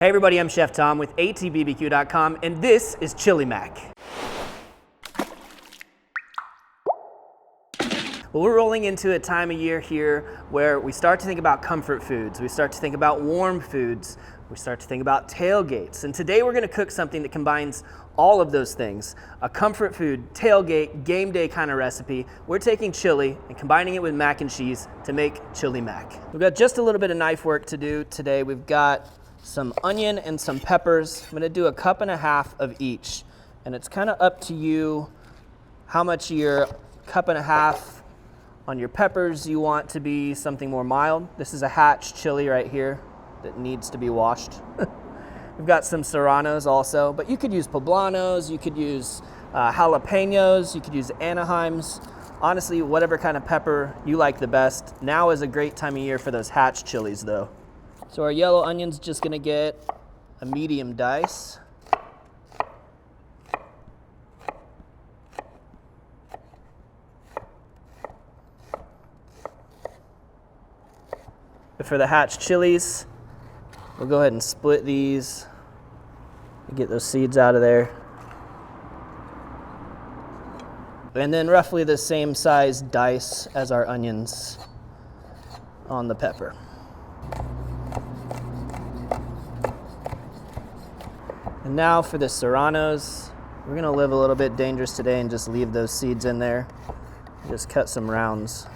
Hey everybody, I'm Chef Tom with atbbq.com, and this is Chili Mac. Well, we're rolling into a time of year here where we start to think about comfort foods, we start to think about warm foods, we start to think about tailgates. And today we're gonna cook something that combines all of those things. A comfort food, tailgate, game day kind of recipe. We're taking chili and combining it with mac and cheese to make Chili Mac. We've got just a little bit of knife work to do today. We've got some onion and some peppers. I'm gonna do 1.5 cups of each. And it's kind of up to you how much your 1.5 cups on your peppers you want to be something more mild. This is a Hatch chili right here that needs to be washed. We've got some serranos also, but you could use poblanos, you could use jalapenos, you could use Anaheims. Honestly, whatever kind of pepper you like the best. Now is a great time of year for those Hatch chilies though. So our yellow onion's just gonna get a medium dice. But for the Hatch chilies, we'll go ahead and split these and get those seeds out of there. And then roughly the same size dice as our onions on the pepper. And now for the serranos, we're gonna live a little bit dangerous today and just leave those seeds in there. Just cut some rounds.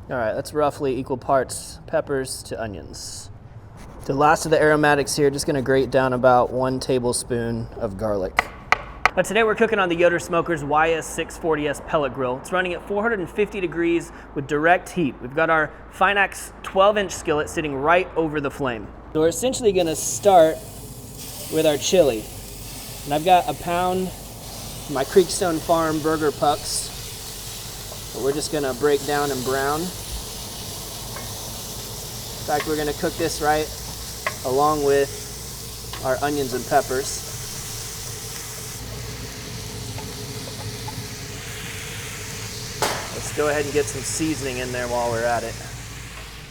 All right, that's roughly equal parts peppers to onions. The last of the aromatics here, just gonna grate down about 1 tablespoon of garlic. But today we're cooking on the Yoder Smoker's YS640S pellet grill. It's running at 450 degrees with direct heat. We've got our Finax 12-inch skillet sitting right over the flame. So we're essentially gonna start with our chili. And I've got 1 pound of my Creekstone Farm burger pucks. So we're just gonna break down and brown. In fact, we're gonna cook this right along with our onions and peppers. Let's go ahead and get some seasoning in there while we're at it.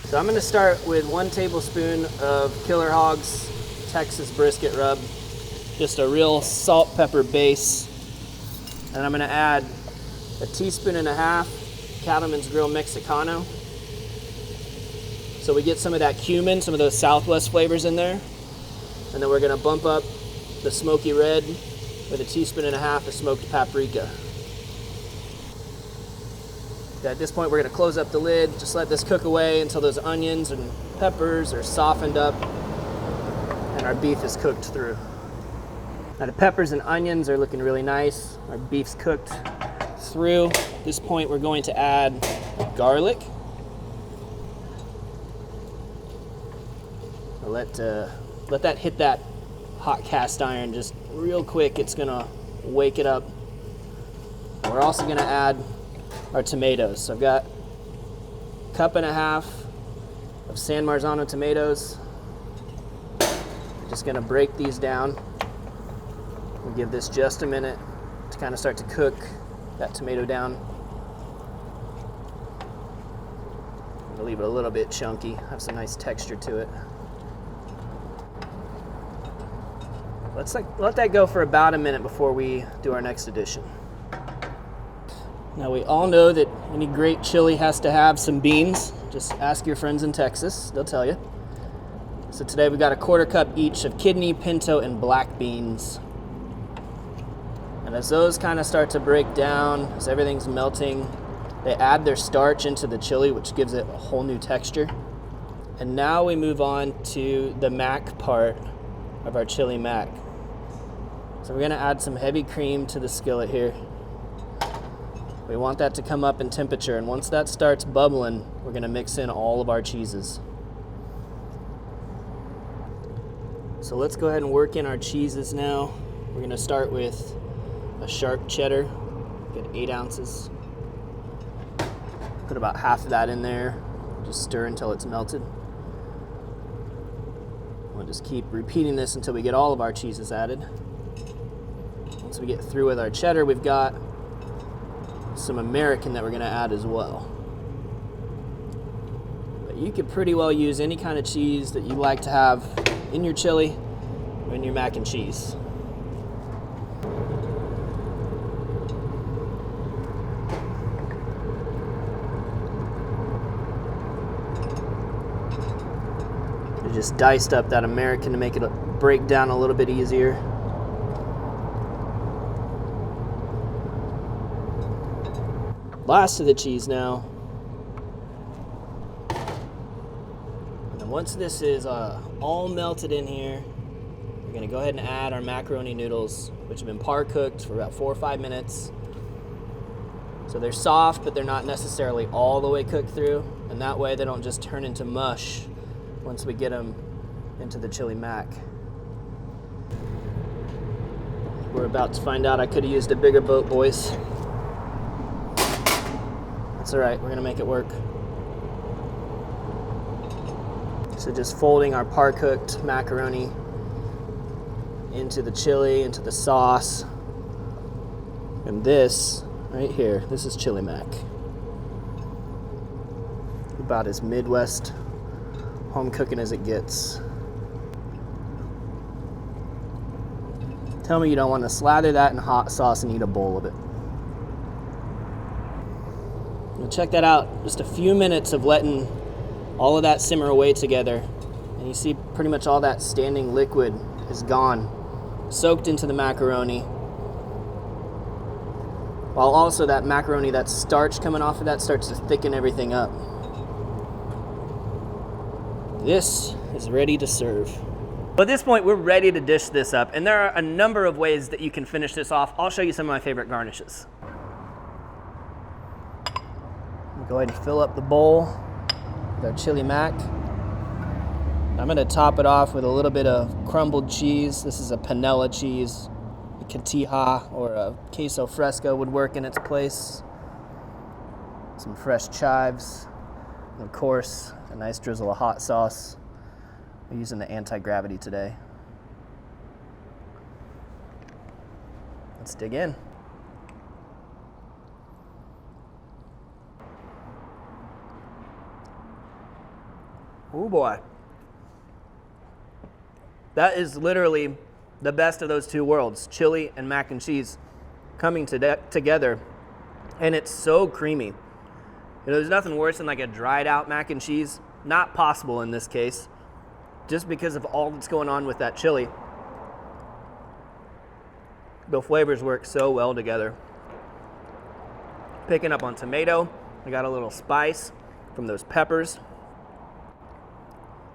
So I'm gonna start with 1 tablespoon of Killer Hogs Texas brisket rub, just a real salt pepper base. And I'm gonna add 1.5 teaspoons Cattleman's Grill Mexicano. So we get some of that cumin, some of those Southwest flavors in there. And then we're gonna bump up the smoky red with 1.5 teaspoons of smoked paprika. At this point, we're gonna close up the lid, just let this cook away until those onions and peppers are softened up and our beef is cooked through. Now the peppers and onions are looking really nice. Our beef's cooked through. At this point, we're going to add garlic. Let that hit that hot cast iron just real quick. It's gonna wake it up. We're also gonna add our tomatoes. So I've got 1.5 cups of San Marzano tomatoes. I'm just gonna break these down. We'll give this just a minute to kind of start to cook that tomato down. I'm gonna leave it a little bit chunky, have some nice texture to it. Let that go for about a minute before we do our next addition. Now we all know that any great chili has to have some beans. Just ask your friends in Texas, they'll tell you. So today we got 1/4 cup each of kidney, pinto, and black beans. And as those kind of start to break down, as everything's melting, they add their starch into the chili, which gives it a whole new texture. And now we move on to the mac part of our chili mac. So we're gonna add some heavy cream to the skillet here. We want that to come up in temperature, and once that starts bubbling, we're gonna mix in all of our cheeses. So let's go ahead and work in our cheeses now. We're gonna start with a sharp cheddar, get 8 ounces. Put about half of that in there, just stir until it's melted. We'll just keep repeating this until we get all of our cheeses added. Once we get through with our cheddar, we've got some American that we're gonna add as well. But you could pretty well use any kind of cheese that you like to have in your chili or in your mac and cheese. I just diced up that American to make it break down a little bit easier. Last of the cheese now. And then once this is all melted in here, we're gonna go ahead and add our macaroni noodles, which have been par cooked for about 4 or 5 minutes. So they're soft, but they're not necessarily all the way cooked through. And that way they don't just turn into mush once we get them into the chili mac. We're about to find out I could have used a bigger boat, boys. That's all right, we're gonna make it work. So just folding our par cooked macaroni into the chili, into the sauce. And this right here, this is chili mac. About as Midwest home cooking as it gets. Tell me you don't want to slather that in hot sauce and eat a bowl of it. Now check that out. Just a few minutes of letting all of that simmer away together. And you see pretty much all that standing liquid is gone, soaked into the macaroni. While also that macaroni, that starch coming off of that starts to thicken everything up. This is ready to serve. Well, at this point, we're ready to dish this up, and there are a number of ways that you can finish this off. I'll show you some of my favorite garnishes. We'll go ahead and fill up the bowl with our chili mac. I'm gonna top it off with a little bit of crumbled cheese. This is a panela cheese. A cotija or a queso fresco would work in its place. Some fresh chives. And of course, a nice drizzle of hot sauce. We're using the anti-gravity today. Let's dig in. Oh boy. That is literally the best of those two worlds, chili and mac and cheese coming together. And it's so creamy. You know, there's nothing worse than like a dried out mac and cheese. Not possible in this case, just because of all that's going on with that chili. The flavors work so well together. Picking up on tomato, I got a little spice from those peppers.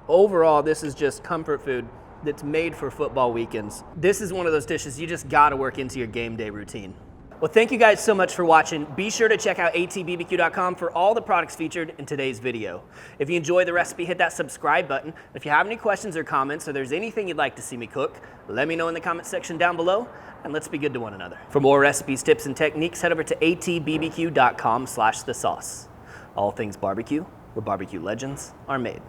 Overall, this is just comfort food that's made for football weekends. This is one of those dishes you just gotta work into your game day routine. Well, thank you guys so much for watching. Be sure to check out atbbq.com for all the products featured in today's video. If you enjoy the recipe, hit that subscribe button. If you have any questions or comments, or there's anything you'd like to see me cook, let me know in the comment section down below, and let's be good to one another. For more recipes, tips, and techniques, head over to atbbq.com/thesauce. All things barbecue, where barbecue legends are made.